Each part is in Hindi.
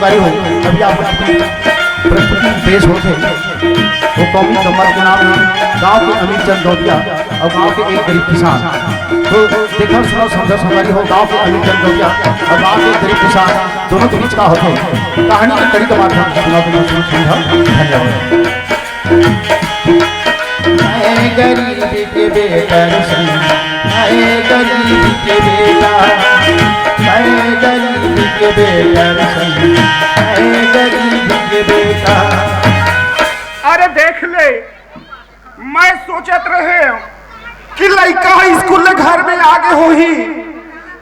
संगवारी हो अभी आप प्रस्तुति पेश होते वो कौमी कमर के नाम गांव के अमीर चंद दौतिया और गांव के एक गरीब किसान। तो देखो सुनो समझो संगवारी हो गांव के अमीर चंद दौतिया और गांव के गरीब किसान दोनों के बीच का होते कहानी के कड़ी के माध्यम से सुना तो समझा। धन्यवाद। मैं गरीब के बेटा मैं गरीब के बेटा मैं गरीब के बेटा मैं गरीब के बेटा। अरे देख ले, मैं सोचत रहे कि लड़का स्कूल में घर में आगे हो ही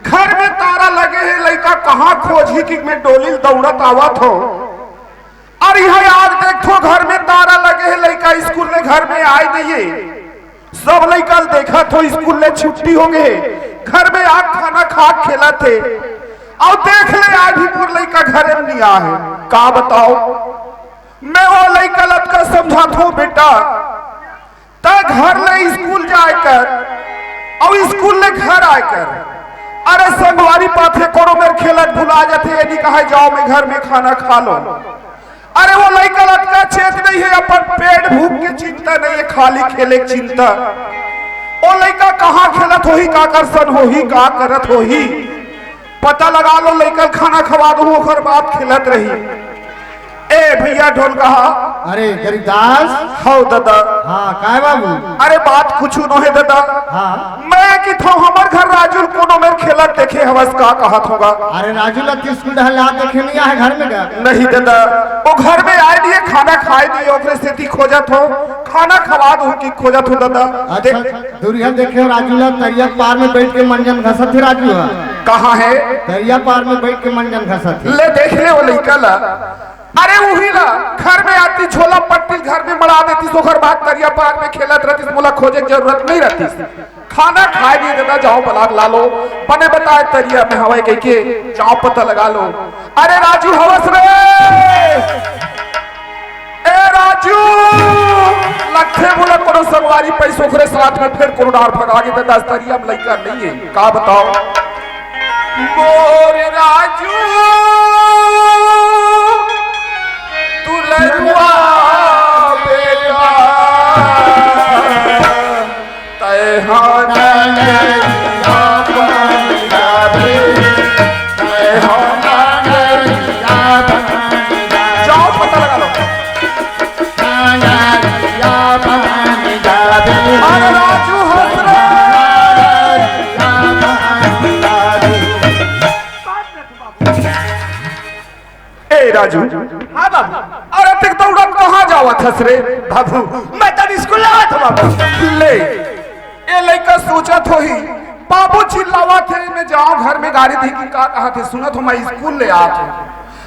घर में तारा लगे है, लड़का कहाँ खोजी कि मैं डोली दौड़त आवत हो। अरे यह आज देखो घर में तारा लगे है, लड़का स्कूल में घर में आए नहीं। सब लड़का देखा तो स्कूल में छुट्टी हो गए, घर में आग खाना खा खेला थे। और देख ले आज भी पूरा लड़का घर में नहीं आया है। का बताओ मैं वो लड़का लड़का समझाता हूँ बेटा तब घर ले स्कूल जाकर और स्कूल ले घर आकर अरे संगवारी पाथे कोनो मेरे खेलत भुला जाते ये नहीं कहा जाओ मैं घर में खाना खा लो। अरे वो लड़का लड़का चेत नहीं है, अपन पेट भूख की चिंता नहीं है, खाली खेले की चिंता। वो लड़का कहाँ खेलत हो ही का कर सन हो ही का करत हो ही पता लगा लो। लड़का खाना खवा दो ओकर बाद खेलत रही। ए भैया ढोल कहा अरे गरीबदास हो दादा। हाँ काय बाबू अरे बात कुछ न है दादा। हाँ मैं कि था हमर घर राजू कोनो मेरे खेलत देखे हवस का कहत होगा। अरे राजू लती स्कूल ढहला देखे नहीं आए घर में गया नहीं दादा वो घर में आए दिए खाना खाए दिए ओकरे से ती खोजत हो खाना खवा दो कि खोजत हो दादा। अच्छा दूरिया देखे राजू ला तरिया पार में बैठ के मंजन घसत थे। राजू कहाँ है? तरिया पार में बैठ के मंजन घसत थे। ले देख ले वो लड़का ला। अरे वही ला घर में आती झोला पट्टी घर में बढ़ा देती सोखर बात करिया पार में खेलत रहती मोला खोजे की जरूरत नहीं रहती। खाना खाए दिए दादा जाओ बलाग ला लो बने बताए तरिया में हवाई कह के जाओ पता लगा लो। अरे राजू हवस रे ए राजू लखे बोला कोनो संगवारी पैसों के साथ में फिर कोनो डार भगा के दादा तरिया में लड़का नहीं है का बताओ। मोर राजू तुलरुआ बेटा तय होना नैया पंजाबी तय होना नैया पंजाबी। जाओ पता लगा लो नैया पंजाबी। अरे राजू हंस रे ए राजू। हाँ बाबू। अरे तक दौड़ा कहाँ जावत हस रे बाबू? मैं तब स्कूल आवत हूँ बाबू। ले ए लड़का सोचत हो ही बाबू चिल्लावा थे मैं जाऊँ घर में गाड़ी थी कि का कहा थे सुनत हो मैं स्कूल ले आत हूँ।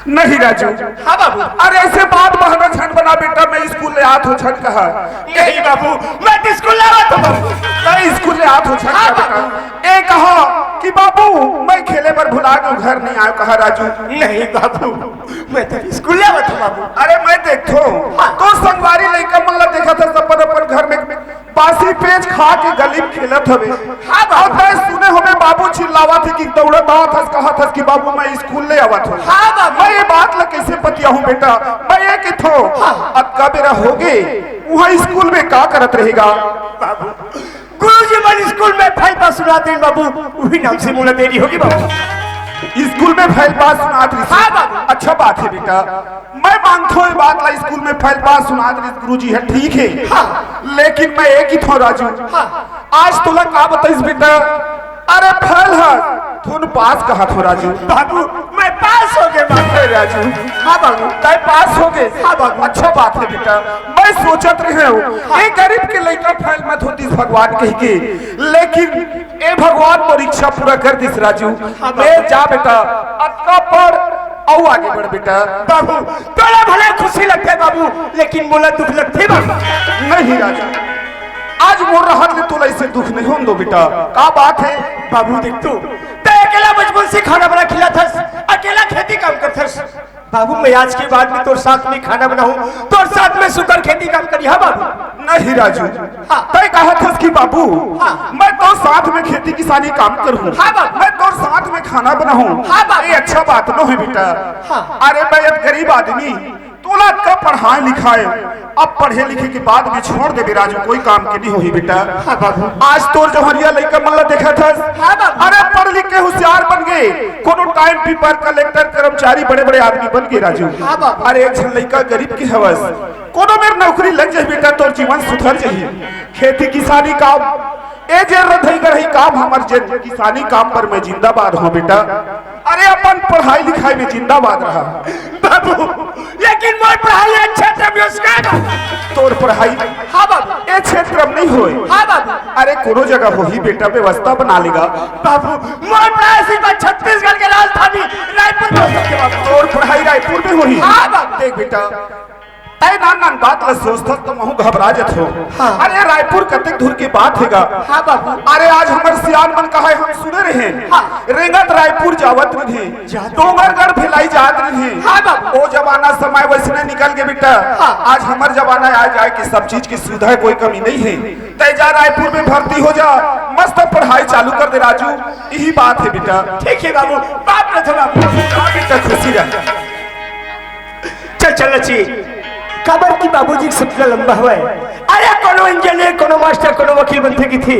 नहीं राजू। हाँ बाबू। अरे ऐसे बात बहना छन बना बेटा मैं स्कूल ले आत हूँ छन कहा। यही बाबू मैं तो स्कूल ले आवत हूँ बाबू। मैं स्कूल ले आत हूँ छन कहा। ए कहा कि बाबू मैं खेले पर भुला के घर नहीं आया कहा राजू। नहीं बाबू मैं तो स्कूल ले आवत हूँ बाबू। अरे मैं देखो तो संगवारी लड़का मल्ला देखा था सब अपन घर में बासी पेज खा के गली में खेलत हवे। हाँ बाबू मैं सुने हमें बाबू चिल्लावा थे कि दौड़त आवत हस कहा था कि बाबू मैं स्कूल ले आवत हूँ। हाँ बाबू मैं ये बात ला कैसे बतिया हूँ बेटा मैं ये कि थो अब का बेरा हो गए वहाँ स्कूल में का करत रहेगा बाबू? गुरुजी मन स्कूल में फाइल पास सुनाते हैं बाबू वही नाम से मुला देरी होगी बाबू। स्कूल में फाइल पास सुनाते हैं? हाँ बाबू। अच्छा बात है बेटा मैं मानता हूँ बात ला स्कूल में फाइल पास सुनाते हैं गुरुजी है ठीक है। हाँ। लेकिन मैं एक ही थो राजू। हाँ। आज तुला का बताइस बेटा? अरे फल है तुम पास कहा थो राजू? बाबू मैं पास हो गए बाबू। राजू हाँ बाबू तय पास हो गए? हाँ बाबू। अच्छा बात है बेटा मैं सोचत रहे हूँ एक गरीब के लड़का फैल मत होती भगवान कह के लेकिन ए भगवान परीक्षा पूरा कर दिस राजू। मैं जा बेटा अक्का पर आओ आगे बढ़ बेटा। बाबू तोला भले खुशी लगते बाबू लेकिन मोला दुख लगते बाबू। नहीं राजू आज मोर रहत ले तोला इसे दुख नहीं होन दो बेटा। का बात है बाबू? देख तू अकेला बचपन से खाना बना खिलाता अकेला खेती काम करता बाबू मैं आज के बाद में तोर साथ में खाना बनाऊं तोर साथ में सुकर खेती काम करी हाँ बाबू नहीं राजू, हाँ। तय कहा था कि बाबू हाँ। मैं तो साथ में खेती किसानी काम करूं, हाँ बाबू। मैं तो साथ में खाना बनाऊं, हाँ बाबू। ये अच्छा बात न है बेटा। हाँ। अरे मैं एक गरीब आदमी तोला का पढ़ाए लिखाए अब पढ़े लिखे के बाद भी छोड़ दे राजू, कोई काम के नहीं होही बेटा। हाँ बाबू। आज तोर जौहरिया लड़का मल्ला देखा था, हाँ बाबू। अरे पढ़ लिख के होशियार बन गए, कोनो टाइम पेपर कलेक्टर कर्मचारी बड़े बड़े आदमी बन गए राजू। हाँ बाबू। अरे एक झन लड़का गरीब की हवस, कोनो मेर नौकरी लग जाए बेटा तोर जीवन सुधर जाइए। खेती किसानी काम ए जे रधई गढ़ई काम हमर जे किसानी काम पर मैं जिंदाबाद हूं बेटा। अरे अपन पढ़ाई लिखाई में जिंदाबाद रहा बाबू लेकिन मोर पढ़ाई अच्छा से भी उसका तोर पढ़ाई हाँ बाबू ए क्षेत्र में नहीं होए। हाँ बाबू अरे कोनो जगह हो ही बेटा, व्यवस्था बना लेगा बाबू मोर पढ़ाई सिर्फ छत्तीसगढ़ के राजधानी रायपुर में हो सके बाबू तोर पढ़ाई रायपुर में होही। हाँ बाबू। देख बेटा तय नान बात ला सोचता तो महू घबरा जत हो। हाँ। अरे रायपुर कतक दूर की बात हैगा। हाँ बाबू। अरे आज हमर सियान मन कहा है हम सुने रहे हाँ। रेंगत रायपुर जावत रहे, डोंगरगढ़ भिलाई जात रहे। हाँ बाबू। वो जमाना समय वैसने निकल के बेटा। हाँ। आज हमर जमाना आ जाए कि सब चीज की सुविधा है, कोई कमी नहीं है। तय जा रायपुर में भर्ती हो जा, मस्त पढ़ाई चालू कर दे राजू, यही बात है बेटा। ठीक है बाबू बाप रे बाबू बेटा खुशी रह। चल चल अच्छी खबर की बाबूजी का सपना लंबा हुआ है। अरे कोनो इंजीनियर कोनो मास्टर कोनो वकील बनने की थी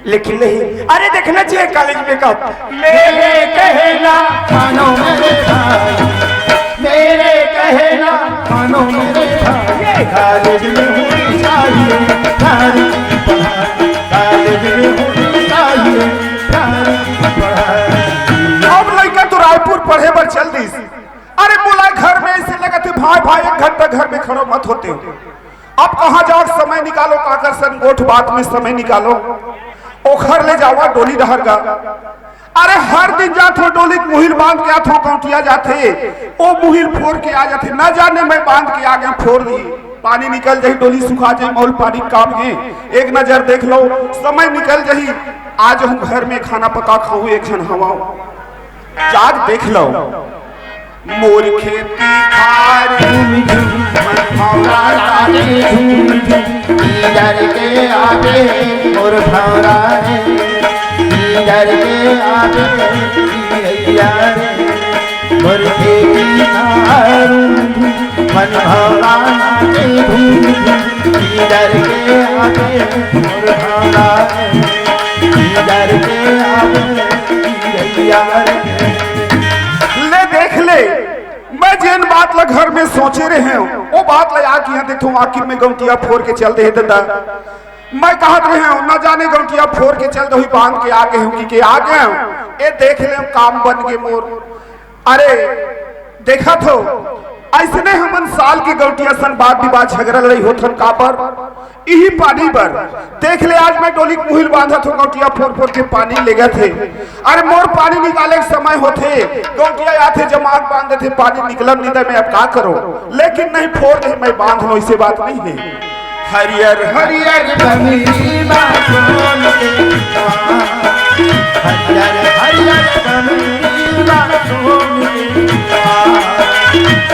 लेकिन नहीं। अरे देखना चाहिए कॉलेज में कब मेरे कहना मानो मेरे भाई, मेरे कहना मानो मेरे भाई, कॉलेज में होनी चाहिए प्यारी पढ़ाई, कॉलेज में होनी चाहिए प्यारी पढ़ाई। अब लड़का तो रायपुर पढ़े बर चल दी। अरे बोला घर में ऐसे लगा थे भाई भाई 1 घंटा घर में खड़ो मत होते हो। अब कहाँ जाओ समय निकालो, काकर सन गोठ बात में समय निकालो, ओखर ले जावा डोली डहरगा। अरे हर दिन जात हो डोली मुहिल बांध के आत हो कौटिया जाते, ओ मुहिल फोड़ के आ जाते, न जाने मैं बांध के आ गया फोड़ दी, पानी निकल जाही डोली सुखा जाए, मौल पानी काम है। एक नजर देख लो समय निकल जाही, आज हम घर में खाना पका खाऊ एक जन हवा जाग देख लो। मोर खेती खार मन भौरा लागे झूम झूम, इधर के आगे मोर भौरा रे, इधर के आगे भैया रे, मोर खेती खारू मन भौरा लागे झूम झूम, इधर के आगे मोर भौरा रे, इधर के आगे भैया रे। ले देख ले, मैं जिन बात ला घर में सोचे रहे हूँ वो बात ला आके यहाँ देखो आखिर में गौटिया फोड़ के चल दे दादा। मैं कहत रहे हूँ न जाने गौटिया फोड़ के चल दो बांध के आगे हूँ कि आ गए हूँ, ये देख ले काम बन गए मोर। अरे देखा तो ऐसने हमन साल की गौटिया सन बात विवाद झगड़ा लड़ाई होथन का पर यही पानी पर देख ले। आज मैं डोली मुहिल बांधा तो गौटिया फोड़ फोड़ के पानी ले गए थे। अरे मोर पानी निकाले के समय होते गौटिया आते जमात बांधे थे, पानी निकलम नहीं था, मैं अब क्या करो, लेकिन नहीं फोड़ दे मैं बांध लो, ऐसे बात नहीं है। हरियर हरियर बंगरी बासों के द्वार, हरियर हरियर बंगरी बासों के द्वार,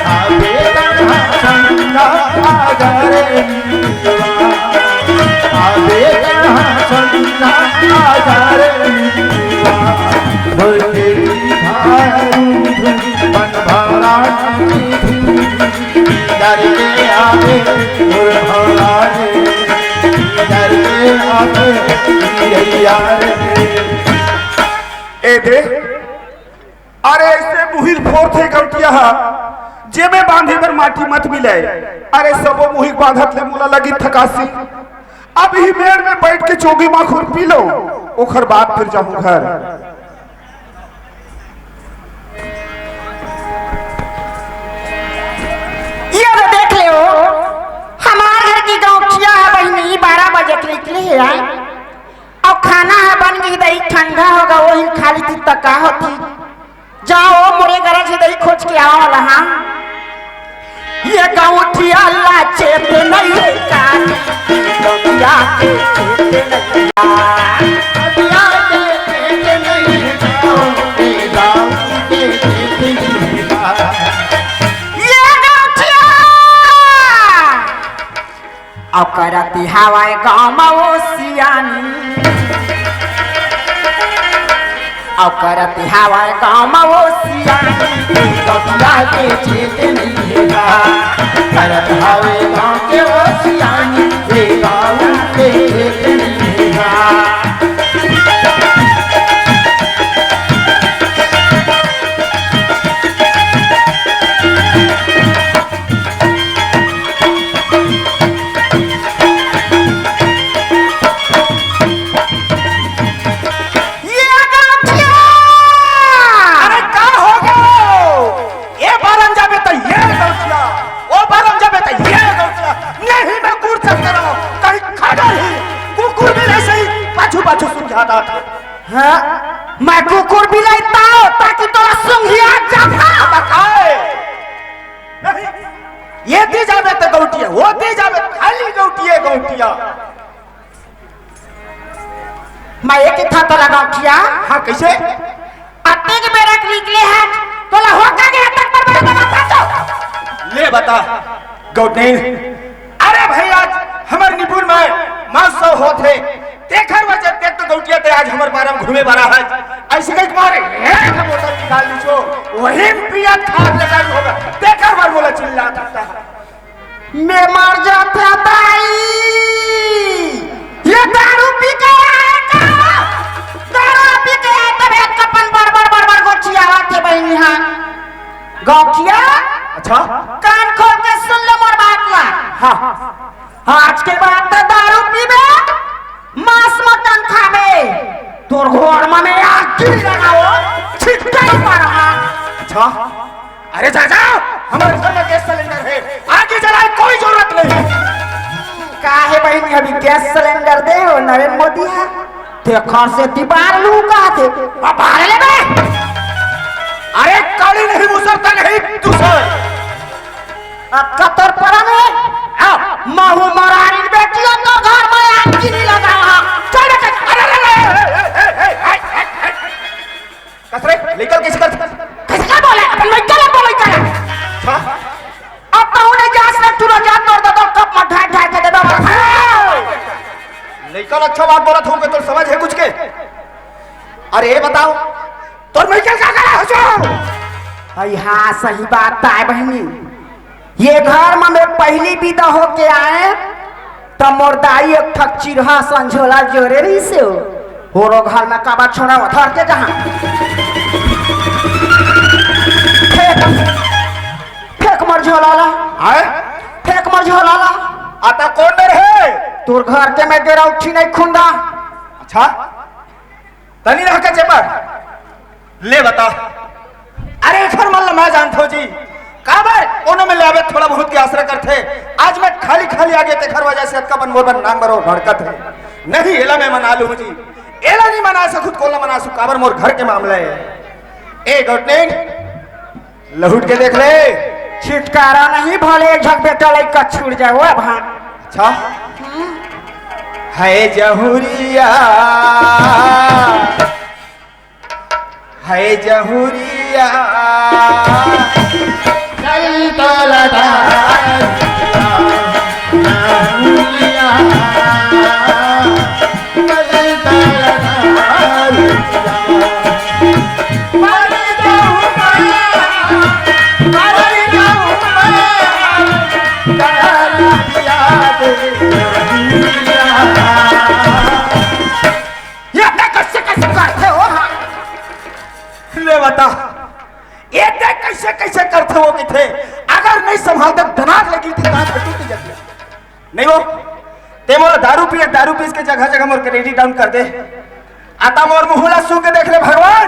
आगे कन्हा संगा आगरे दीवार, आगे कन्हा संगा आगरे दीवार, भोले की भारू मन भौरा नाची इधर के आगे मोर भौरा रे, इधर के आगे भैया रे। ए दे अरे ऐसे मुहिल फोड़ थे गौटिया जे में बांधे बर माटी मत मिले। अरे सबो मुहिल बांधत ले मुला लगी थकासी, अब ही मेड़ में बैठ के चोगी माखुर पी लो, ओखर बाद फिर जाऊं घर। ये तो देख ले हो हमारे घर की गौखिया है बहनी 12 बजे के निकले है यार, और खाना है बन गई दही ठंडा होगा वही खाली थी तका होती। जाओ मोरे घर से दही खोज के आओ रहा। ये गौठिया लाचे पे नहीं का गौठिया के नहीं का, गौठिया के नहीं का। और करत हवा गाँव में वो सियानी गौटिया बेचे ते नहीं बा करत हवे गाँव के वो सियानी गाँव के बेचे नहीं बा हाँ, मैं कुकुर भी लेता हूँ ताकि तोरा सुंघिया जाता बताए नहीं ये दी जावे तो गौटिया वो दी जावे खाली गौटिया गौटिया मैं एक ही था तोला गौटिया हाँ कैसे अत्ते के मेरा निकले हैं तोला हो का गया तक पर बड़ा बता दो ले बता गौटनी अरे भाई आज हमारे निपुण में महोत्सव होते देखर वजह देख तो गौटिया ते आज हमर बारे में घूमे बारा है ऐसे कहीं मारे एक बोतल निकाल लीजो वही पिया खाद लगा होगा देखर बार बोला चिल्ला था मैं मर जाता भाई ये दारू पी के आया दारू पी के आया तब एक कपन बड़ गौटिया आते बहनी हां गौटिया अच्छा कान खोल के सुन ले मोर बात ला हां आज के बाद तो दारू पीबे मांस मटन खावे तोर घर में आग लगाओ छिटका मारा अच्छा अरे चाचा हमारे घर में गैस सिलेंडर है आगे जलाए कोई जरूरत नहीं काहे बहनी अभी गैस सिलेंडर दे हो नरेंद्र मोदी है ते घर से दीवार लूका थे बाहर ले बे अरे काली नहीं मुसरता नहीं दूसर अब कतर पड़ा में महू मरारी बेटियों तो घर में आग नहीं लगा चल कसरे निकल किस कर किसका बोले अपन निकल बोले चल अब तो उन्हें गैस में तुरा जा दो कप में ढाई के दे दो निकल अच्छा बात बोला था तो समझ है कुछ के अरे ये बताओ तो मैं क्या कर रहा हूं अई हाँ सही बात है बहनी ये घर में मैं पहली विदा होके आए तो मोरदाई एक ठक चिरहा संझोला जोरे रही से हो रो घर में काबा छोड़ा धर के जहां फेंक मर झोलाला आए फेंक मर झोलाला आता कौन डर है तोर घर के में गेरा उठी नहीं खुंदा अच्छा तनी रह के चेपर ले बता अरे घर मल्ल मैं जानता हूं जी काबर कोनो में लावे थोड़ा बहुत के आश्रय करते आज मैं खाली खाली आगे ते घर वजह से अतका बन मोर बन नांग बरो भड़कत है नहीं एला मैं मना लूं जी एला नहीं मना सकूं कोला मना सकूं काबर मोर घर के मामला है ए गटनिंग लहुट के देख ले छिटकारा नहीं भले एक झक बेटा लइका छूट जाए वो भां अच्छा है जहुरिया है जहुरिया ले बता ये देख कैसे कैसे करते हो कि थे अगर नहीं संभालते धनाक लगी थी दांत टूट जाती नहीं वो ते मोर दारू पी के जगह जगह मोर क्रेडिट डाउन कर दे आता मोर मुहला सू के देख ले भगवान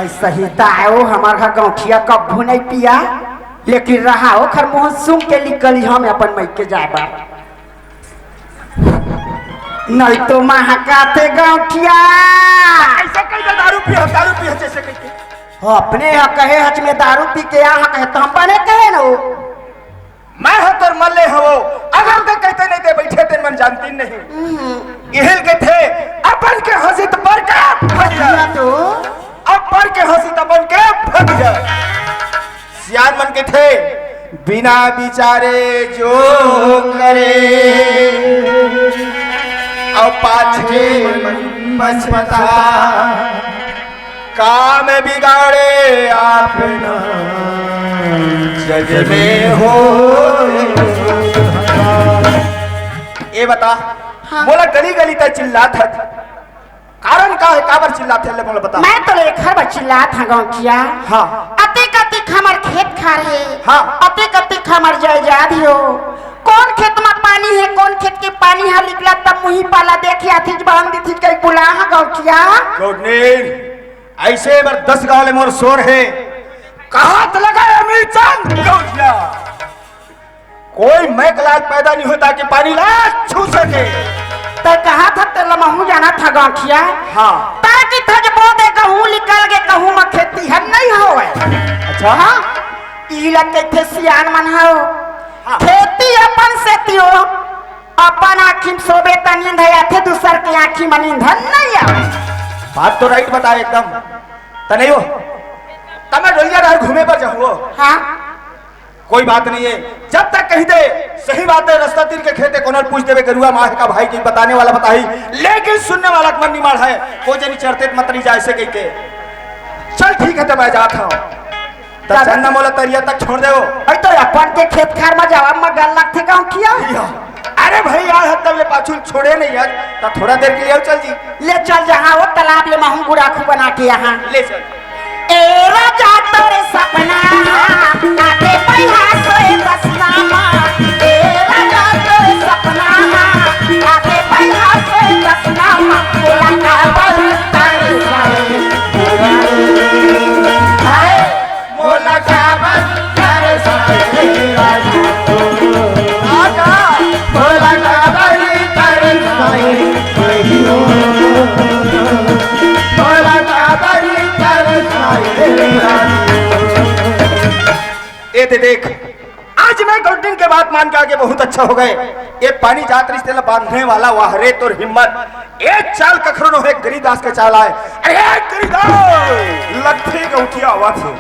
ऐसा ही ताओ हमार घर गौठिया कब्बू नहीं पिया लेकिन रहा हो खर मुंह सुन के निकली हम अपन मई के जाए बार नहीं तो महकाते गौठिया ऐसा कहीं दारू पी जैसे कहीं अपने यहाँ कहे हच में दारू पी के यहाँ कहे तो हम बने कहे ना मैं हो तो मल्ले हो अगर तो कहते नहीं थे बैठे थे मन जानती नहीं इहिल के थे अपन के हंसी तो पर के फटिया तो अब पर के हंसी तो बन के फटिया सियान मन के थे बिना विचारे जो करे और पाछे मन पछता काम बिगाड़े आप ना जग में हो। ये बता बोला गली गली तक चिल्लात है, कारण का है काबर चिल्लाते हैं बोला बता। मैं तो एक हर चिल्ला था गाँव किया। हाँ अतिक अतिक हमार खेत खा रहे। हाँ। अतिक अतिक हमार जायदाद हो। कौन खेत में पानी है, कौन खेत के पानी है निकला तब मुही पाला देखे आथी बांध दी थी कहीं बुला है गाँव किया। ऐसे बार 10 गाँव मोर शोर है, कहाँ लगा अमीर चंद गौठिया। कोई मैकलाल पैदा नहीं होता कि पानी ला छू सके। तो कहा था तेल महू जाना था गाँव किया। हाँ ताकि थज बोदे कहूँ निकल के कहूँ में खेती है नहीं हो। अच्छा हाँ इला कहते सियान मन हो। हाँ। खेती अपन से तियो अपन आँखी सोबे त नींद है थे दूसर के आँखी में नींद नहीं आवे। बात तो राइट बताए एकदम तो नहीं हो तब मैं डोलिया राह घूमे पर जाऊँ। हाँ कोई बात नहीं है, जब तक कही दे सही बात है। रास्ता तीर के खेते कोनर पूछ देवे गरुआ माह का भाई की बताने वाला बताई, लेकिन सुनने वाला मन निमाड़ है को जनी चढ़ते मत नहीं जा ऐसे कह के। चल ठीक है तो मैं जाता हूँ तो चन्ना मोला तरिया तक छोड़ दे। अरे तो अपन के खेत खार में जवाब में गल लगते गाँव किया। अरे भाई यार हद तब ले पाछू छोड़े नहीं यार तो थोड़ा देर के लिए चल जी। ले चल जहाँ वो तालाब ले महू गुड़ाखू बना के यहाँ ले चल। ए राजा तोरे सपना आके पहिया सोए बसनामा। ए राजा तोरे सपना आके पहिया सोए बसनामा। बोला का बल तारे साए बोला का बल तारे साए आजा बोला का बल तारे साए बोला का बल तारे साए। ए दे देख आज मैं गोल्डन के बात मान के आगे बहुत अच्छा हो गए। ये पानी जात रिश्ते बांधने वाला वाहरे तो हिम्मत एक चाल कखरो है गरीदास के चाल आए। अरे गरीदास लगते गौठिया आवाज है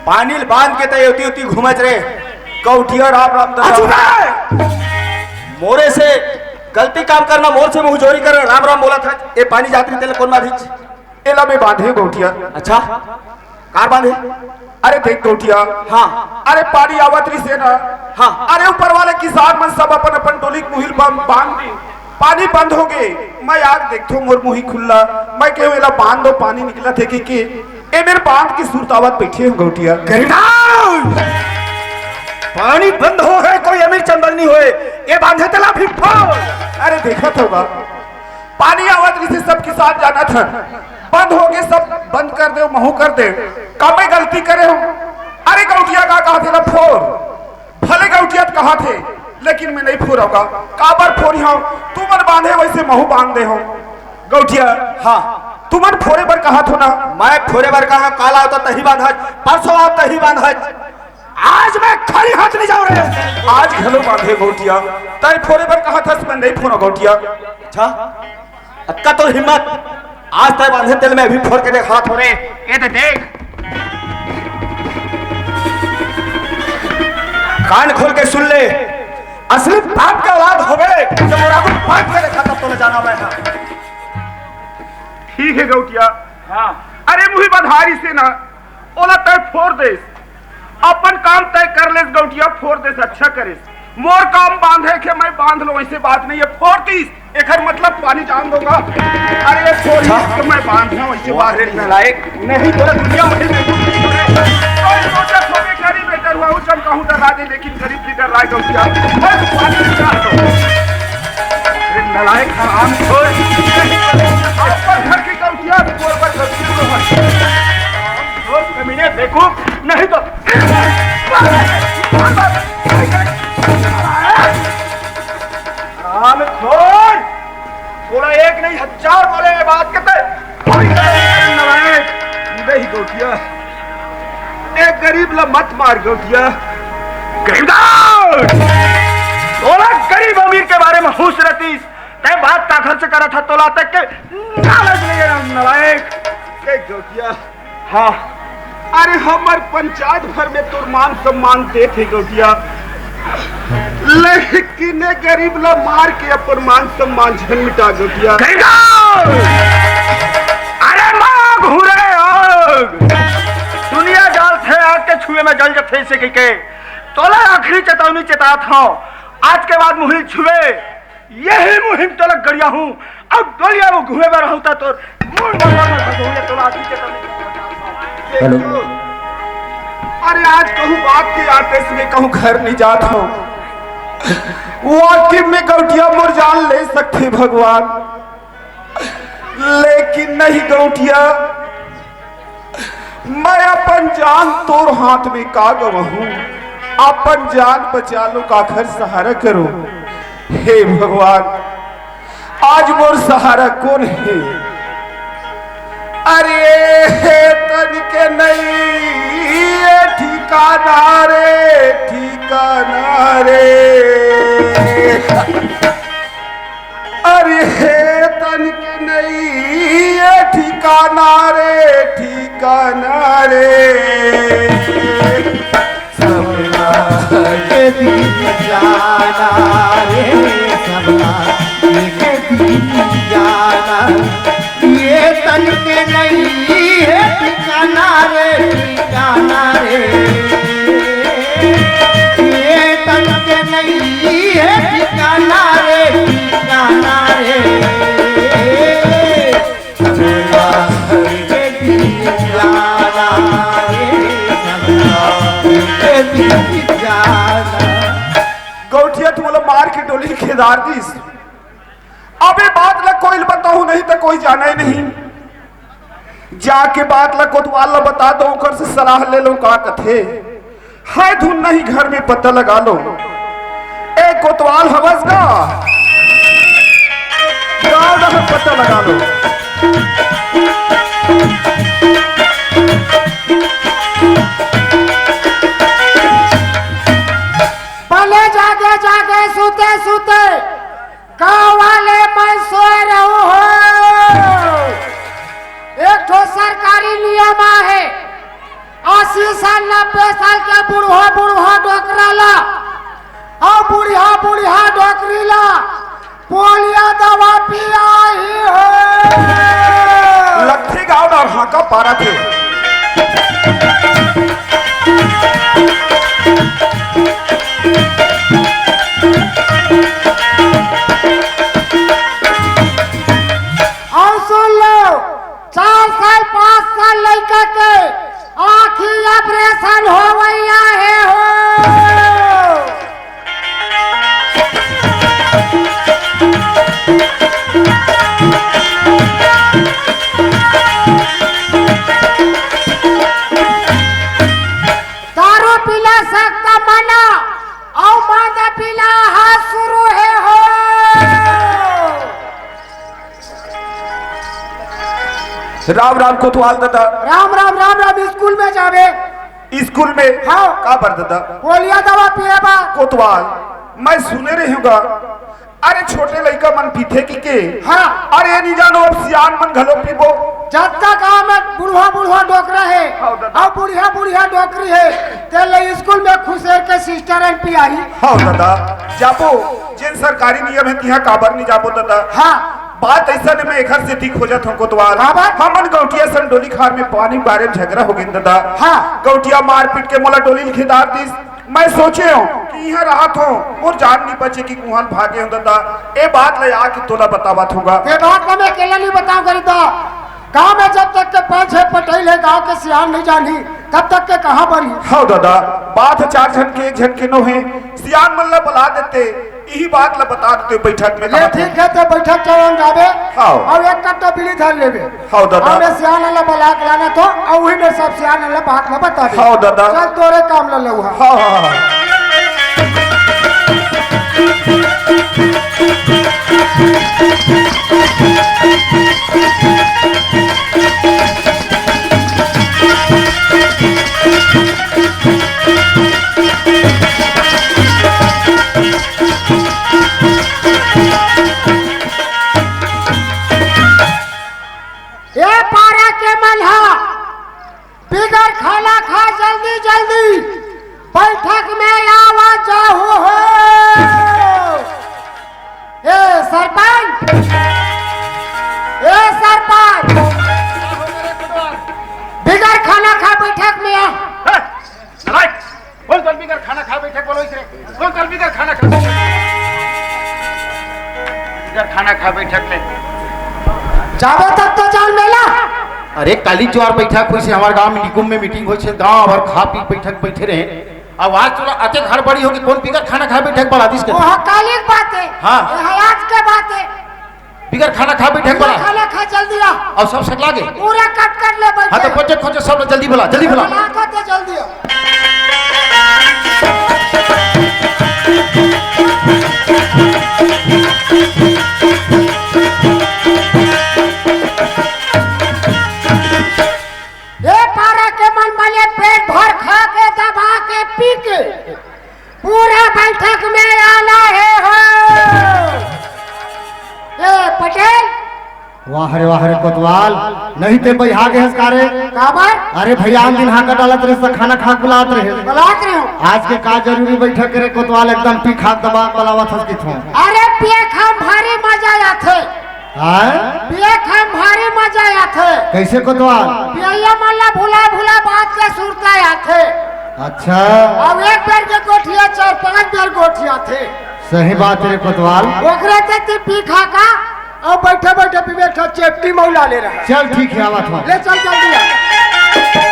पानी बांध के तय होती घूमच रे गौठिया राम राम मोरे से गलती काम करना मोर से मुंह जोरी कर राम राम बोला था। ये पानी जात रिश्ते कौन बाधिच एला में बांधे गौठिया। अच्छा कार बांधे। अरे देख गौठिया। हाँ अरे पानी आवत रही से ना। हाँ अरे ऊपर वाले किसान मन सब अपन अपन डोली मुहिल बांध दी, पानी बंद हो गए। मैं आग देखो मोर मुही खुल्ला, मैं कहूँ एला बांध दो पानी निकला थे कि ए मेरे बांध की सूरतावत बैठे हो गौठिया। पानी बंद हो है कोई अमीर चंदल नहीं होए ये बांधे तला भी अरे देखा तो होगा पानी आवत रही से सब किसान जाना था बंद हो गए सब बंद कर दे महू कर दे का मैं गलती करे हूँ। अरे गौठिया का कहा थे ना फोर भले गौठिया कहा थे लेकिन मैं नहीं फोर होगा काबर फोरी हूँ तू मन बांधे वैसे महू बांध दे हो गौठिया। हाँ तू मन फोरे पर कहा थो ना मैं फोरे बार कहा काला होता तही बांध परसों आप तही बांध आज मैं खाली हाथ नहीं जाऊँ रहे आज घलो बांधे गौठिया तय फोरे पर कहा था मैं नहीं फोरा गौठिया। अच्छा अक्का तो हिम्मत आज तय बांधे तेल में अभी फोड़ के देख हाथ हो रहे ये तो देख कान खोल के सुन ले असली बाप का औलाद हो गए जब मोरा को फाड़ के देखा तब तो न जाना मैं। ठीक है गौठिया। हाँ अरे मुही बधारी से ना ओला तय फोड़ दे अपन काम तय कर ले गौठिया फोड़ दे अच्छा करे मोर काम बांधे के मैं बांध लो ऐसे बात नहीं है फोड़ तीस एक मतलब पानी जान दूंगा। अरे फोड़ तो मैं बांध रहा हूँ ऐसे बाहर लायक नहीं तो दुनिया में सोचा थोड़े गरीब बेटर हुआ चम कहूँ डर राजे लेकिन गरीब लीडर राय गौठिया बस पानी निकाल दो नलायक हराम खोर अपन घर की गौठिया बोल पर कमीने देखो नहीं तो राम खोर थोड़ा एक नहीं 1000 बोले बात करते नहीं गौठिया एक गरीब ला मत मार गौठिया। थोड़ा गरीब अमीर के बारे में होश रहती तय बात का खर्च करा था तोला तक के लालच नहीं नलायक गौठिया। हाँ अरे हमार पंचायत भर में तो मान सम्मान दे थे गौठिया लेकिन गरीब ला मार के अपन मान सम्मान झन मिटा गौठिया। अरे माँ घूरे में जल जथे से के तोला आखिरी चेतावनी चेतात हूँ। आज के बाद मुहिम छुए यही मुहिम तलक गड़िया हूँ। अब डोलिया वो घुमे में रहता तो हेलो अरे आज कहूँ बात की आते में कहूँ घर नहीं जात हूँ। वाकई में गौटिया मोर जान ले सकते भगवान, लेकिन नहीं गौटिया, मैं अपन जान तोर हाथ में का गवाहूं। अपन जान बचा लो का घर सहारा करो। हे भगवान आज मोर सहारा कौन है? अरे तन के नहीं ठिकाना रे, ठिकाना रे। अरे तन के नहीं ठिकाना रे, ठिकाना रे। सबला के दिन जाना रे, सबला के दिन जाना, ये तन के नहीं है ठिकाना रे, ठिकाना रे। ये तन के नहीं है ठिकाना रे, ठिकाना रे। सबला के दिन जाना रे, सबला के दिन जाना। गौठिया तू बोला मार के डोली खेदार दीस। अबे बात लग कोई बताऊ नहीं तो कोई जाना ही नहीं। जाके बात लग कोतवाल ला बता दो, कर से सलाह ले लो का कथे है। धुन नहीं घर में पता लगा लो। ए कोतवाल हवस का गाँव ना पता लगा लो। पहले जागे जागे सूते सूते गाँव वाले मैं सोए रहूं हो। एक ठो सरकारी नियम है, 80 साल 90 साल के बूढ़ा बूढ़ा डोकरा ला और बुढ़िया बुढ़िया डोकरी ला पोलियो दवा पिया ही हो। लट्ठी गाँव और हाका पारा थे। और सुन लो, 4 साल 5 साल लड़का के आँखी ऑपरेशन हो गया है हो। दारू पिला सकता मना और मादा पिला हाथ शुरू है हो। राम राम कोतवाल दादा। राम राम राम राम। स्कूल में जावे? स्कूल में हाँ। का बर दादा? पोलियो दवा पिए बा। कोतवाल मैं सुने रहूंगा। अरे छोटे लड़का मन पीते के हाँ। अरे नहीं जानो अब सियान मन घलो पीबो। जब तक गाँव में बुढ़वा बुढ़वा डोकरा है हाँ दादा। और बुढ़िया बुढ़िया डोकरी है, तेरे स्कूल में खुशेर के सिस्टर एंड पियाई। हाँ दादा जाबो, जिन सरकारी नियम है तिहा काबर नहीं जाबो दादा। हाँ बात ऐसा नहीं, मैं एक घर से ठीक खोजत हूँ कोतवाल। हाँ बात? हमन गौटिया सन डोली खार में पानी बारे में झगड़ा हो गई दादा। हाँ। गौटिया मार पीट के मोला डोली खिदार दीस। मैं सोचे हूँ कि यहाँ राहत हूँ और जान नहीं बचे कि कुहान भागे हूँ दादा। ए बात ले आके तोला बतावत होगा। ये बात मैं अकेला नहीं बताऊं गरीबा। गाँव में जब तक के 5-6 पटेल है, गाँव के सियान नहीं जानी, तब तक के कहाँ बनी। हाँ दादा बात है 4 जन के 1 जन के नो है। सियान मन ला बुला देते, यही बात ला बता देते बैठक में। ये ठीक है, तो बैठक चौन जावे। हाँ। और एक कट्टा बीड़ी धर लेवे। हाँ दादा। और मैं सियान वाला बुला के लाना तो और वही में सब सियान वाला बात ला बता दे। हाँ दादा। चल तोरे काम ला लऊहा। हाँ हाँ हाँ। ये पारा के मल्हा बिगर खाना खा जल्दी जल्दी बैठक में आवाज जाहू हो। ए सरपंच, ए सरपंच, बिगर खाना खा बैठक में आ। बैठक बोलो इसरे कौन कल भी खाना खा इधर खाना खा बैठक में जाबे तक तो जान मेला अरे काली ज्वार बैठक हुई से हमारे गांव में निकुम में मीटिंग हुई से गांव भर खा पी बैठक बैठे रहे। अब आज तोला अते घर बड़ी होगी कौन बिगर खाना खा बैठक बड़ा दिस के वो हकालिक बात है। हाँ। ये आज के बात है। बिगर खाना खा बैठक बड़ा खाना खा जल्दी आ और सब सट लागे पूरा कट कर ले बैठ हाँ तो खोजे खोजे सब जल्दी बोला जल्दी बोला तो जल्दी आ ये पारा के मन बने पेट भर खा के दबा के पी के पूरा बैठक में आना है हो ये पटेल वाह रे कोतवाल नहीं ते बैहा के हसकारे काबर अरे भैया हम दिन हाका डालत रहे सब खाना खा बुलात रहे बुलात रहे हो आज के का जरूरी बैठक करे कोतवाल एकदम पी खा दबा बलावत हस की थो अरे पिए खाम भारी मजा आथे हां पिए खाम भारी मजा आथे कैसे कोतवाल पिया मल्ला भुला भुला बात के सुरता आथे अच्छा अब एक बार के गोठिया चार पांच बार गोठिया थे सही बात है कोतवाल ओकरे ते पी खा का अब बैठे बैठे पी बैठा चेपटी मौला ले रहा चल ठीक है आवत हो ले चल जल्दी आ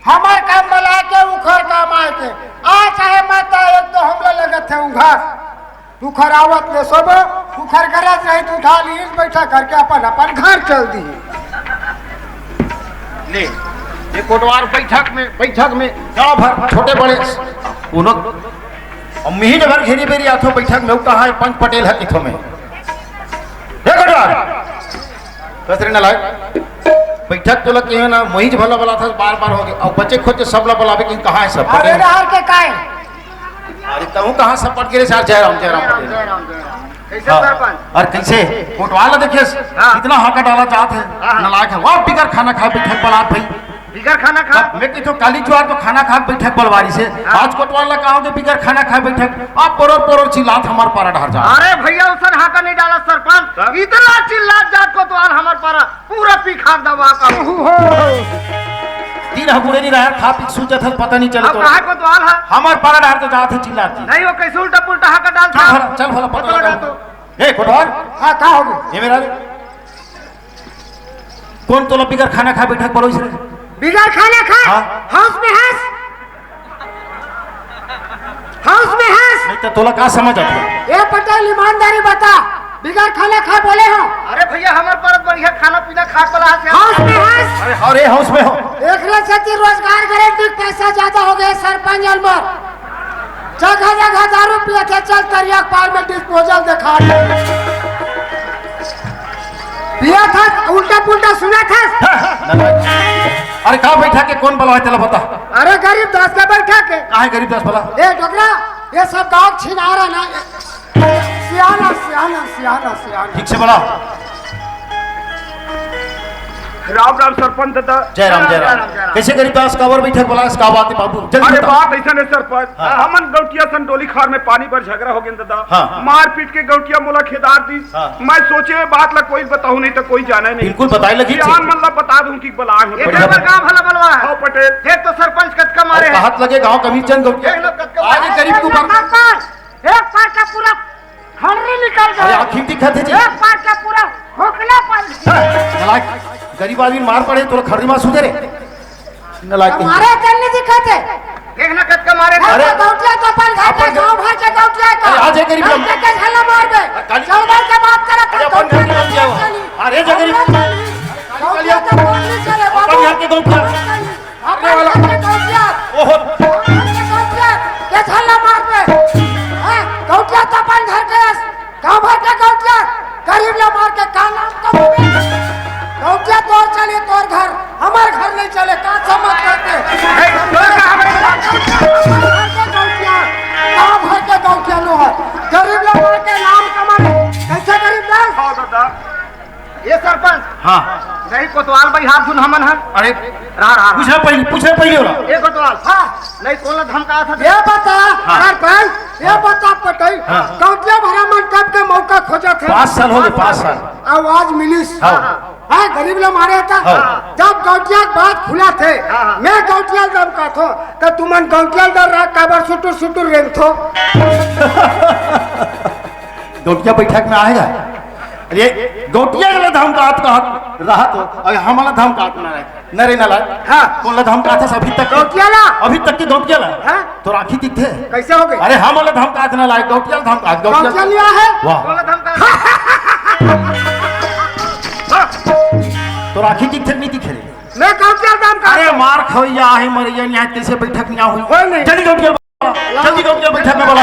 हमार काम बला के उखर काम आए के आ चाहे माता एक तो हमले लगत है उघार उखर आवत ले सब उखर करत रही तो उठा ली बैठा करके अपन अपन घर चल दी ले ये कोटवार बैठक में गांव भर छोटे बड़े उनो और महीने भर घेरी बेरी आथो बैठक में कहा है पंच पटेल है किथो में हे कोटवार कसरे न लाए बैठक तो लगे ना मोहिज भला भला था बार बार हो गया और बच्चे खोजे सब ला बुलावे कि कहां है सब अरे पटेल रहर के काहे अरे कहूं कहां सब पट गिरे सर जयराम पटेल कैसे सरपंच और कैसे कोटवाल देखिए कितना हाका डाला चाहते हैं नलायक है वाह बिगर खाना खा बैठक बला भाई बिगर खाना खा मैं कहता काली ज्वार तो खाना खा बैठक बलवारी से आज कोटवाल ने कहा कि बिगर खाना खा बैठक आप पोरोर चिल्लात हमार पारा ढार जा अरे भैया उसन हाका नहीं डाला सरपंच इतना चिल्लात जात को तो आल हमार पारा पूरा पी खा दबा का तीन हबुड़े नहीं रहा खा पी सूचत है पता नहीं चले अब तो कहा को तो आल है हमार पारा ढार तो जात है चिल्लाती नहीं वो कैसे उल्टा पुल्टा हाका डालता चल भला पता लगा ए कोटवाल हां का हो गई ये मेरा कौन तो बिगर खाना खा बैठक बलो इसे बिगर खाना खा हाँ। हाउस में हंस नहीं तो तोला का समझ आता ए पटेल ईमानदारी बता बिगर खाना खा बोले हो अरे भैया हमार पारा बढ़िया खाना पीना खा पला से हाउस में हंस अरे हाउस में हो एक से रोजगार गारंटी पैसा ज्यादा हो गया सरपंच अलमर जगह जगह दारू पिए थे चल तरिया पार में डिस्पोजल दिखा पिया था उल्टा पुल्टा सुना था अरे कहाँ बैठा के कौन बलवा तेला बता अरे गरीब दास का बैठा के कहाँ है गरीब दास बला ए डोकरा ये सब गाँव छिना रहा ना सियाना ठीक से बला राम राम सरपंच दादा जय राम कैसे गरीब दास कावर बैठक बोला इसका बात है बाबू जल्दी अरे बता। बात ऐसा नहीं सरपंच हाँ। हमन गौटिया संडोली खार में पानी पर झगड़ा हो गया दादा हाँ। मार पीट के गौटिया मोला खेदार दी हाँ। मैं सोचे बात ला कोई बताऊं नहीं तो कोई जाने नहीं बिल्कुल बताए लगी जान मन ला बता दूं कि बलाए हो बढ़िया। गांव भला बलवा है पटेल देख तो सरपंच कटका मारे हैं हाथ लगे गांव कभी चंद देख लो कटका आज गरीब के ऊपर एक पार का पूरा हंडरी निकल अरे गया आखिर दिखत है जी एक पार का पूरा खोखला पल नलायक गरीब आदमी मार पड़े तो खरदी मार सुधरे नलायक नहीं। हमारे चलने दिखाते देखना कटका मारे अरे। गौटिया तो अपन घर के गांव भर के गौटिया का अरे आज एक गरीब घर के झल्ला मार दे काली- चल बार के बात करे अरे अपन घर के गौटिया हुआ। अरे जो गरीब गौटिया तो बोलनी चले बाबू अपन घर के गौटिया अपन घर के गौटिया ओहो गौटिया के झल्ला मार दे हां गौटिया तो अपन घर के गांव भर के गौटिया गरीब लोग मार के का नाम कब गौटिया तोर चले तोर घर हमार घर नहीं चले का समझ करते गांव भर के गौटिया लो है गरीब लोग के नाम भाई हाथ सुन हमन है अरे रहा पूछे पहले होला एक कोतवाल हां नहीं कोला धमका था ये बता अगर भाई ये बता पटई गौटिया भरा मंडप के मौका खोजा थे 5 साल हो गए 5 साल आवाज मिलिस हाँ। हाँ गरीब लोग मारे था हाँ। जब गौटिया के बात खुला थे मैं गौटिया दम का थो तो तुमन गौटिया दर रहा काबर सुटुर सुटुर रेंग थो गौटिया बैठक में आएगा अरे गौटिया वाला धाम का का रहा तो अरे हम वाला धाम का ना रहे नरे ना लाए हाँ। कौन ला धाम का था अभी तक गौटिया ला अभी तक की गौटिया ला हाँ। तो राखी दी थे कैसे हो गए अरे हम वाला धाम का ना लाए गौटिया धाम का गौटिया लिया है वाह कोला धमका तो राखी दी थे नहीं दिखे रही मैं गौटिया दम का अरे मार खइया है मरिया यहाँ कैसे बैठक में हुई कोई नहीं। जल्दी गौटिया बैठक में बोला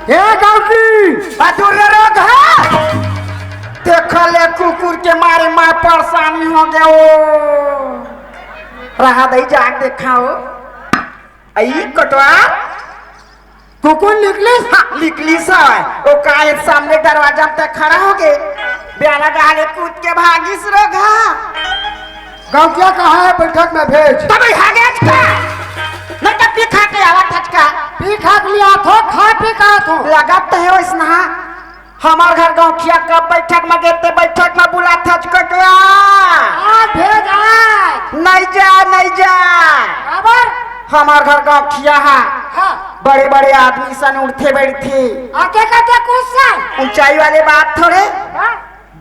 ये गौटी बटुर रोग है देखो ले कुकुर के मारे माँ परेशानी हो गया ओ रहा दई जाग देखाओ आई कटवा कुकुर निकलिस हाँ निकली सा वो काहे सामने दरवाजा पे खड़ा हो गए ब्याला गाले कूद के भागिस रोगा गौटिया कहाँ है बैठक में भेज तब भागे का नहीं तो पी खा के आवा टचका पी खा के लिया थो खा पी का थो लगत है वैसना हमार घर गौखिया कब बैठक में गेते बैठक में बुला था कटवा आज भेज आज नहीं जा खबर हमार घर गौखिया है हाँ बड़े बड़े आदमी सन उठते बैठते आके कहते कुछ साल ऊंचाई वाले बात थोड़े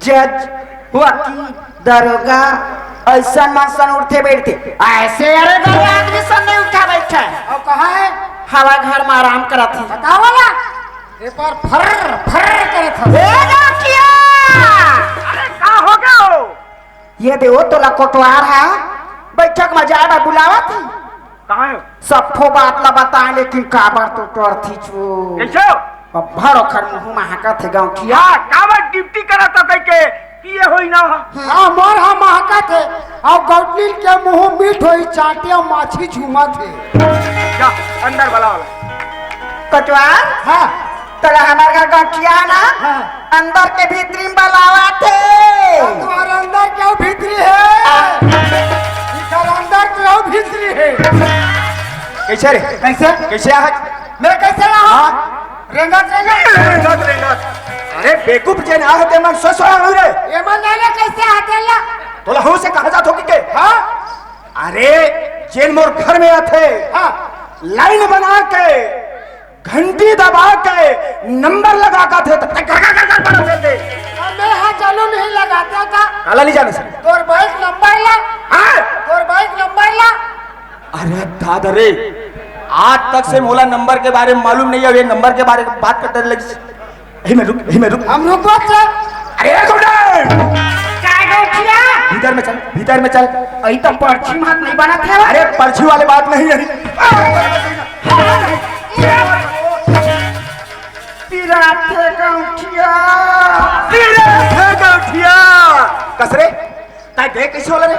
जज वकील दरोगा ऐसा मन उठते बैठते ऐसे अरे बड़े आदमी सन नहीं उठा बैठा और कहाँ है हवा घर में आराम करा थी बताओ वाला ये पर फर करे था अरे का हो गया हो ये देखो तोला कोटवार है बैठक में जाए बुलावा थी कहां हो सबको बात ला बताए लेकिन काबर तो टोर थी छो कैसे भरो खर मुंह में हाका थे गांव किया हां काबर ड्यूटी करता कह के किए होई ना हाँ मोर हम महका थे और गौटलील के मुंह मीठ होई चाटे और माछी झूमा थे जा अंदर वाला कोटवार हाँ तोला हमार घर गांव किया ना हाँ। अंदर के भीतरी में बुलावा थे तुम्हारे अंदर क्यों भीतरी है इधर अंदर क्यों भीतरी है कैसे रे कैसे कैसे आ मैं कैसे रहा रेंगत अरे बेवकूफ जे ना होते मन सोसो हो रे ये मन नाले कैसे आते ला तोला हो से कहा जात हो के हाँ अरे जेन मोर घर में आथे हाँ लाइन बना के घंटी दबा के नंबर लगा का थे तब तक बना थे मैं हाँ चालू नहीं लगाता था काला नहीं जाने से तोर बाइक नंबर ला हाँ तोर बाइक नंबर ला अरे दादा रे आज तक से मोला नंबर के बारे में मालूम नहीं है ये नंबर के बारे में बात करते लगी यही में रुक हम रुको थे अरे स्टूडेंट काय गौखिया भीतर में चल अई तो पर्ची हाथ नहीं बना थे अरे पर्ची वाले बात नहीं है पिराते गौखिया कसरे ताई देख कैसे होला रे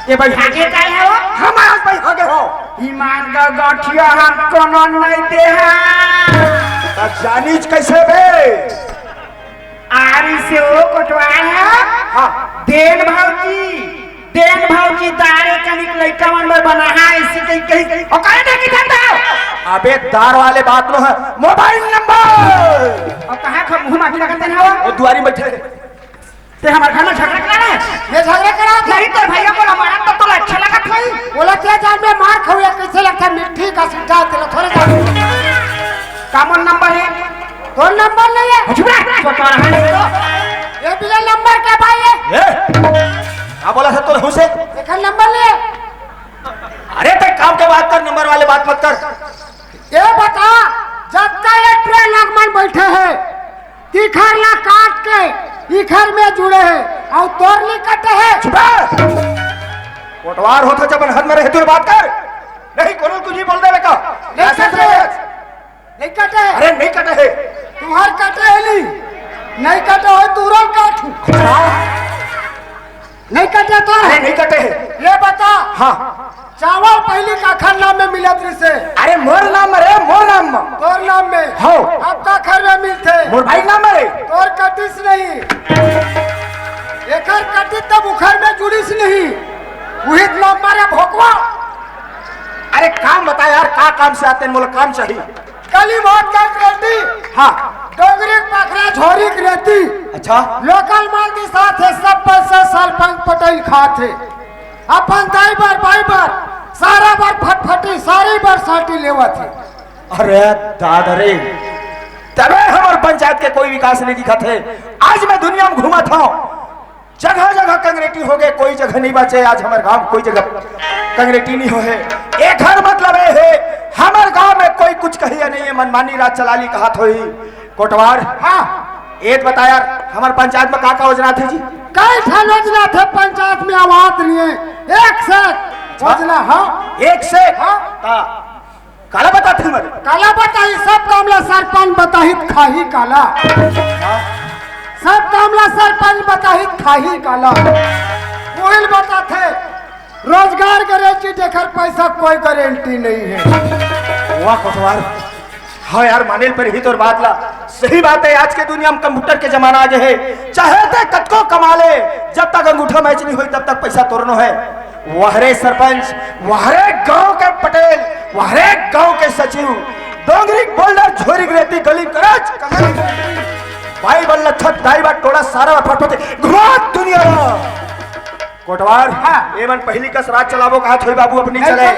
ये भाई आगे काय है वो हमारा भाई आगे हो ईमान का गौठिया हम कोनो नहीं दे तब जानीज कैसे बे आरी से वो कोटवार है हाँ देन भाऊजी दारे कनिक लइका मन में बना है इसी कहीं और काहे नहीं खाता अबे दार वाले बात लो है मोबाइल नंबर और कहां खा मुंह माटी लगते ना वो दुआरी में बैठे ते हमार घर में झगड़ा करा रहा है मैं झगड़ा करा था नहीं तो भैया बोला मारा तो अच्छा लगा था बोला क्या जान में मार खाऊया कैसे लगता मिट्टी का सिद्धा तेरा थोड़े जान कामन नंबर है तो नंबर नहीं है चुप रह तो तोरा है ये बिना नंबर के भाई है ए क्या बोला था तू हमसे देखा नंबर ले अरे ते काम के बात कर नंबर वाले बात मत कर ये बता जब तक ये ट्रेन लगमन बैठे हैं तीखर ला काट के इखर में जुड़े हैं और तोरली कटे हैं चुप कोटवार होता जब हद में रहे तू बात कर नहीं कोनो कुछ ही बोल दे बेटा नहीं कटे हैं अरे नहीं कटे है तुम्हार कटे है नहीं कटे हो तुरंत काटू नहीं कटे तो अरे नहीं कटे है ये बता हाँ चावल पहली का खर नाम में मिलत रही से अरे मोर नाम रे मोर नाम तोर नाम में हो अब का खर में मिलते मोर भाई नाम रे तोर कटिस नहीं एकर कटिस तब उखर में जुड़िस नहीं वही नाम मारे भोकवा अरे काम बता यार का काम से आते हैं मोला काम चाहिए कली बहुत काम करती हाँ डोंगरी पखरा झोरी की रहती अच्छा लोकल माल के साथ है सब पैसा सरपंच पटेल खाते अपन दाई बार सारा बार फटफटी सारी बार साटी लेवा थी अरे दादा रे तबे हमार पंचायत के कोई विकास नहीं दिखा थे आज मैं दुनिया में घूमा था जगह जगह कंग्रेटी हो गए कोई जगह नहीं बचे आज हमारे गांव में कोई जगह कंग्रेटी नहीं हो है एक हर मतलब है हमारे गांव में कोई कुछ कही नहीं है मनमानी राज चला ली कहा थोड़ी कोटवार हाँ एक बता यार हमारे पंचायत में का योजना थे जी कई ठन योजना थे पंचायत में आवाज लिए एक से योजना हाँ एक से हाँ काला बता थे मरे काला बताई सब कामला सरपंच बताहित खाही काला सब कामला सरपंच बताहित खाही काला वही बता थे रोजगार गारंटी देकर पैसा कोई गारंटी नहीं है वाह कोटवार हाँ यार मानेल पर ही तो बात ला सही बात है आज के दुनिया में कंप्यूटर के जमाना आ गए है चाहे तो कतको कमा ले जब तक अंगूठा मैच नहीं हुई तब तक पैसा तोड़नो है वहरे सरपंच वहरे गांव के पटेल वहरे गांव के सचिव डोंगरी बोल्डर झोरी रेती गली करज भाई बल्ला छत दाई बात टोड़ा सारा फटफटे घुमा दुनिया कोटवार एमन पहली का राज चलावो कहा थोड़ी बाबू अपनी चले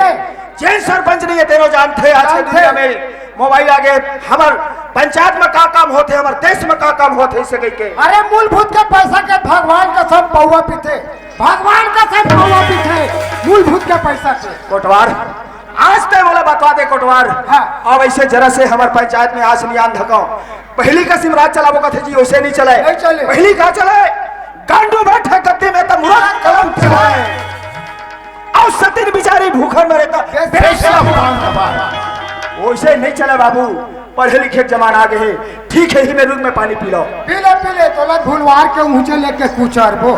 जैन सरपंच नहीं है तेरो जानते आज के दुनिया में मोबाइल आगे हमार पंचायत में का काम होते हमार देश में का काम होते इसे कह के अरे मूलभूत के पैसा के भगवान का सब पौवा पीते भगवान का सब पौवा पीते मूलभूत के पैसा से कोटवार आज तय बोला बता दे कोटवार अब ऐसे जरा से हमारे पंचायत में आज नियान धकाओ पहली का सिमराज चलावो का थे जी वैसे नहीं चले पहली का चले गांडू बैठे गद्दी में तो मुराद कलम चलाए और सतीन बिचारी भूखन में रहता वैसे नहीं चले बाबू पढ़े लिखे जमाना आ गए ठीक है ही में रूप में पानी पी लो पीले तो लग भूलवार के ऊंचे लेके कुचर वो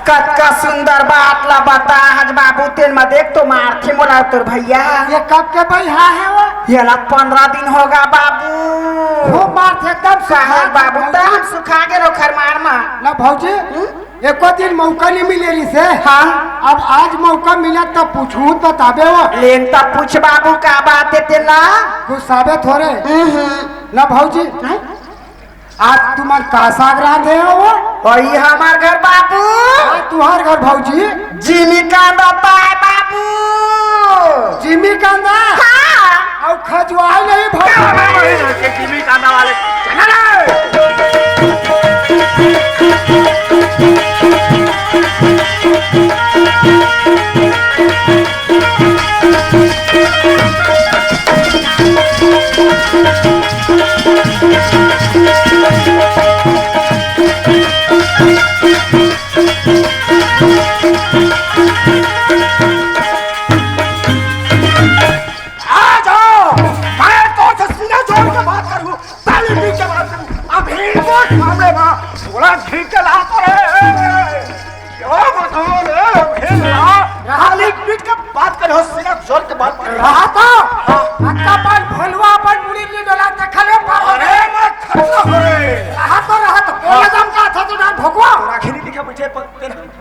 कतका सुंदर बात ला बता हज बाबू तेन में देख तो मारथे मोला तोर भैया ये कब के भैया है वो ये ला 15 दिन होगा बाबू वो मारथे तब कहा बाबू तब सुखा के रोखर मार मा ना भौजी एको दिन मौका नहीं मिले रही से हाँ अब आज मौका मिला तब पूछू बताबे वो लेन तब पूछ बाबू का बात है तेला गुस्साबे थोड़े ना भौजी आज तुम्हार का सागरा दे वो वही हमार घर बाबू तुम्हार घर भौजी जिमी कांदा पाए बाबू जिमी कांदा हाँ और खजवाई नहीं भौजी जिमी कांदा वाले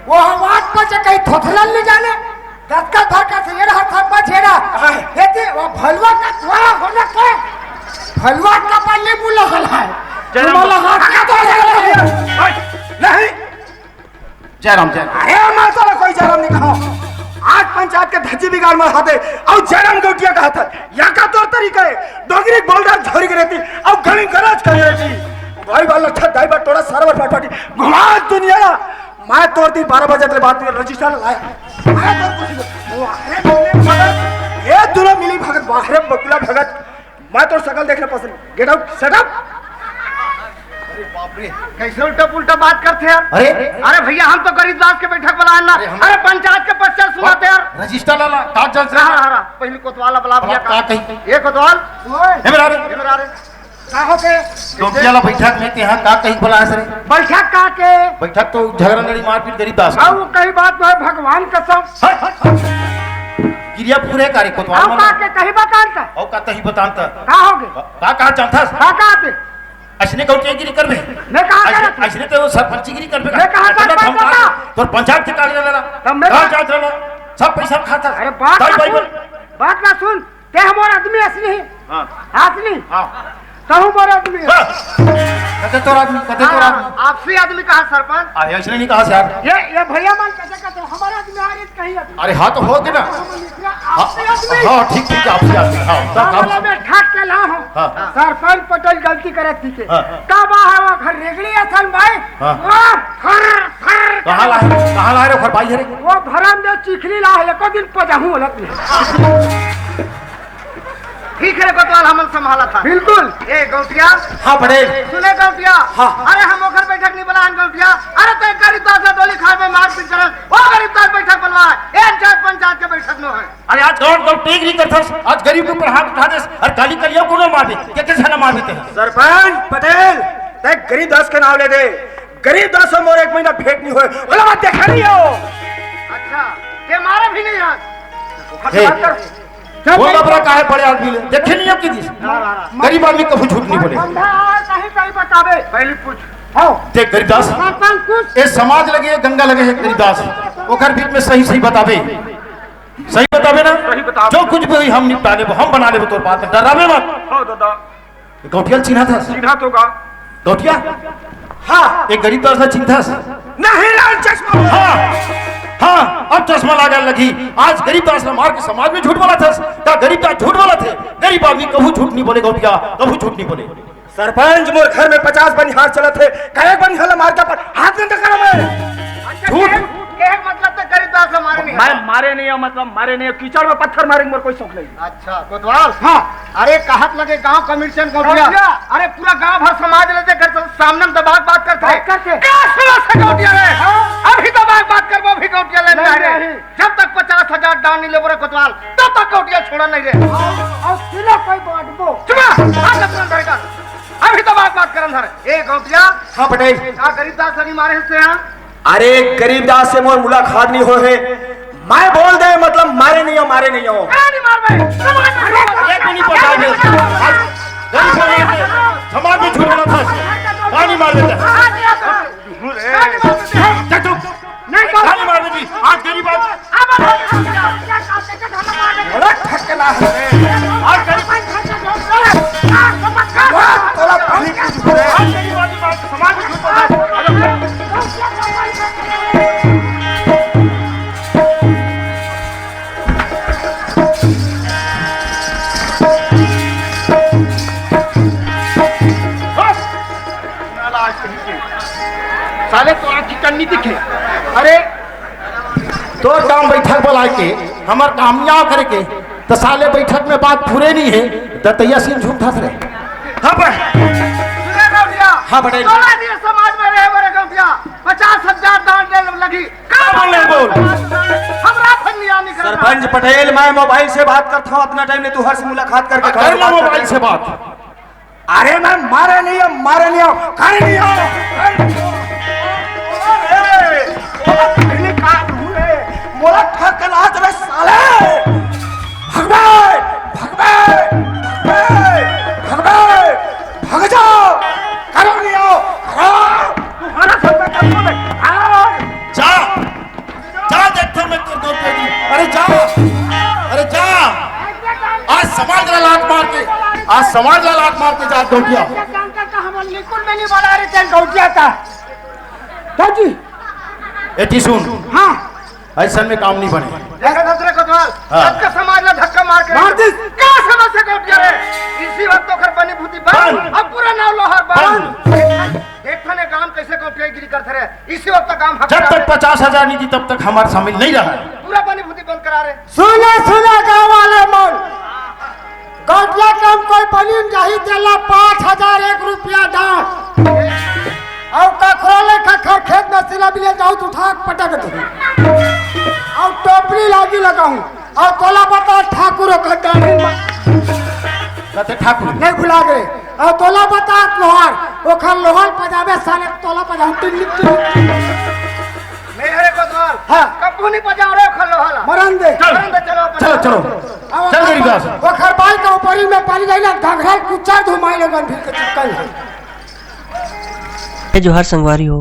वो आवाज पर कहीं थोथलन ले जाने धक्का धक्का से ये रहा थप्पा छेड़ा हेती वो भलवा का द्वारा होने के भलवा का पल्ले मुला हला है मुला हाथ का तो नहीं जयराम अरे माता कोई जयराम नहीं कहा आज पंचायत के धज्जी बिगाड़ में हाथे और जयराम गोटिया का हाथ यहाँ का तौर तरीका है डोंगरी बोल रहा झोरी की रहती और गली गराज कर रहती भाई वाला छत दाई बार टोड़ा सारा बार फाटी घुमा दुनिया मैं तोड़ दी 12 बजे तक बात रजिस्टर लाया मैं तो कुछ ये दोनों मिली भगत बाहर बकुला भगत मैं तो शकल देखना पसंद गेट आउट सेट अप बाप रे कैसे उल्टा पुल्टा बात करते यार अरे भैया हम तो गरीबदास के बैठक बुलाए ना अरे पंचायत के पश्चात सुनाते यार रजिस्टर लाला काट जल से पहले कोतवाल बुला भैया का कहीं ये कोतवाल हे मेरा रे इधर आ रे का हो के गौटिया ला बैठक में के यहाँ का कहीं बोला है सर बैठक का के बैठक तो झगड़ा लड़ी मारपीट गरीब दास और वो कई बात है भगवान कसम क्रिया पूरे कार्य को और का के कहीं बताता और का तही बतांता का होगे का कहा जानता का कहते असने गौटिया गिरी करबे मैं कहा कर असने तो सरपंच गिरी करबे मैं कहा सरपंच था तो पंचायत के कागज लेला तब मैं कहां जात रहला सब पैसा खाता अरे बात ना सुन ते हमारा आदमी असली है हां असली हां कहूं मोर आदमी कते तोर आदमी आपसी आदमी कहा सरपंच अरे ऐसे नहीं कहा यार ये भैया मान कैसे कहते हमारा आदमी आ रही कहीं अरे हाँ तो हो गया ना आपसी आदमी हाँ ठीक है आपसी आदमी हाँ मामला में ठाक के ला हूं हाँ। सरपंच पटेल गलती करे थी के हाँ। तब आ वो घर रेगड़ी असल भाई हाँ। वो फर कहाँ ला रे घर भाई रे वो भरम दे चिखली ला है एको दिन पजाहू होलत ठीक है कोतवाल हमन संभाला था बिल्कुल ए गौटिया हाँ पटेल सुने गौटिया हाँ। अरे हम ओखर बैठक नहीं बुलान गौटिया अरे तो गरीब दास डोली खाए में मार पीट करन वो गरीब दास बैठक बुलवा ए पंचायत के बैठक में है अरे आज गौर गौर टेक नहीं करथस आज गरीब के ऊपर हाथ उठा देस और गाली कलियो को न मार दे के कैसे न मार देते सरपंच पटेल ते गरीब दास के नाम ले दे गरीब दास से मोर 1 महीना भेंट नहीं हुए बोला बात देखा नहीं हो अच्छा ते मारा भी नहीं आज हे वो बबरा काहे बड़े आदमी ले देखे नहीं अब की दिस गरीब आदमी कभी झूठ नहीं बोले कहीं बतावे पहले पूछ आओ देख गरीबदास सरपंच कुछ ए समाज लगे गंगा लगे है गरीबदास ओकर बीच में सही सही बतावे ना जो कुछ भी हुई हम निपटा लेबो हम बना लेबो तोर बात डरावे मत हाँ दादा गौटिया चिन्हा था सीधा तो का गौटिया हाँ एक गरीबदास ना चिन्हा नहीं लाल चश्मा हाँ अब चश्मा लगा लगी आज गरीबदास ने मार के समाज में झूठ बोला था क्या गरीबदास झूठ बोला थे गरीब आदमी कभी झूठ नहीं बोले गौटिया कभी झूठ नहीं बोले सरपंच मोर घर में 50 बनिहार चलत है काहे बनिहार मार के पर हाथ में टकरा में झूठ के मतलब तो गरीब दास मारे नहीं मैं मारे नहीं मतलब मारे नहीं कीचड़ में पत्थर मारेंगे मेरे कोई शौक नहीं अच्छा कोतवाल हाँ अरे कहत लगे गांव कमिश्नर गौटिया अरे पूरा गांव भर समाज लेते घर सामने दबाव बात करते क्या सुना से गौटिया रे अभी दबाव बात करबो भी गौटिया ले रहे जब तक 50,000 दान नहीं लेबो रे कोतवाल तब तक गौटिया छोड़ा नहीं रे और सिला कोई बांटबो चुप हाथ अपना धरेगा अभी दबाव बात करन धर ए गौटिया हाँ पटेल का गरीब दास लगी मारे से यहां अरे गरीबदास से मोर मुलाकात नहीं हो है मैं बोल दे मतलब मारे नहीं हो नहीं मार भाई एक भी नहीं पता है समाज में झूठ बोला था गाली मार देता नहीं गाली मार देती आज गरीब बड़ा ठकला है आज गरीब थोड़ा पानी आज गरीब आदमी समाज में झूठ बोला साले तोरा की कन्नी दिखे अरे तो काम बैठक बुला के हमार कामयाब करे के तो साले बैठक में बात पूरे नहीं है तो तैया सीन झूठ था रे हाँ पर सुने गौटिया हाँ पटेल 16 दिन समाज में रहे बड़े गौटिया 50,000 दान दे लगी का बोले बोल हमरा फनिया नहीं कर सरपंच पटेल मैं मोबाइल से बात करता हूँ अपना टाइम ने तू हर से मुलाकात करके कर लो मोबाइल से बात अरे मैं मारे नहीं हो खाने नहीं हो मोला ठकला रे साले भाग जाओ करो नहीं हो तुम्हारा सब में कर दो जा देखते मैं तेरे दो पेटी अरे जा आज समाज ला लात मार के जा गौटिया हम निकुल में नहीं बोला रे चल गौटिया का दादी एटी सुन हाँ ऐसा में काम नहीं बने देखा दूसरे कोतवाल हाँ। सबके समाज में धक्का मार के मार दी। क्या समझ से गौटिया रे इसी वक्त तो खर बनी भूती बंद अब पूरा नाव लोहार बंद देखो ने काम कैसे गौटिया गिरी करते रहे इसी वक्त काम जब तक 50,000 नहीं दी तब तक हमारे शामिल नहीं रहा पूरा बनी भूती बंद करा रहे सुना गाँव वाले मन गौटिया के हम कोई बनी नहीं देला 5,001 रुपया दान और कखरोले खखर खेत में सिला बिले जाऊं तो उठा पटक दे और टोपली लागी लगाऊं और तोला बता ठाकुर का दाढ़ी कहते ठाकुर नहीं भुला गए और तोला बता लोहार वो खल लोहार पजावे साले तोला पजाऊ टिल्ली नहीं अरे कोतवाल हाँ। कब नहीं बजा रहे हो खल्लो हाला मरन दे चलो चलो चलो चल गरीब दास वो खरबाई का ऊपरी में पानी गईला घघरा कुचा धुमाई लगन भी के चिपकल है जय जोहार संगवारी हो।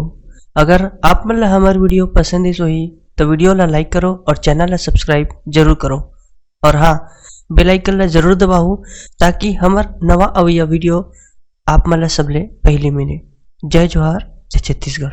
अगर आप मन ला हमार वीडियो पसंद है सोही तो वीडियो ला लाइक करो और चैनल ला सब्सक्राइब जरूर करो और हाँ बेल आइकन ला जरूर दबाओ ताकि हमार नवा अवैया वीडियो आप मन ला सबले पहले मिले। जय जोहार जय छत्तीसगढ़।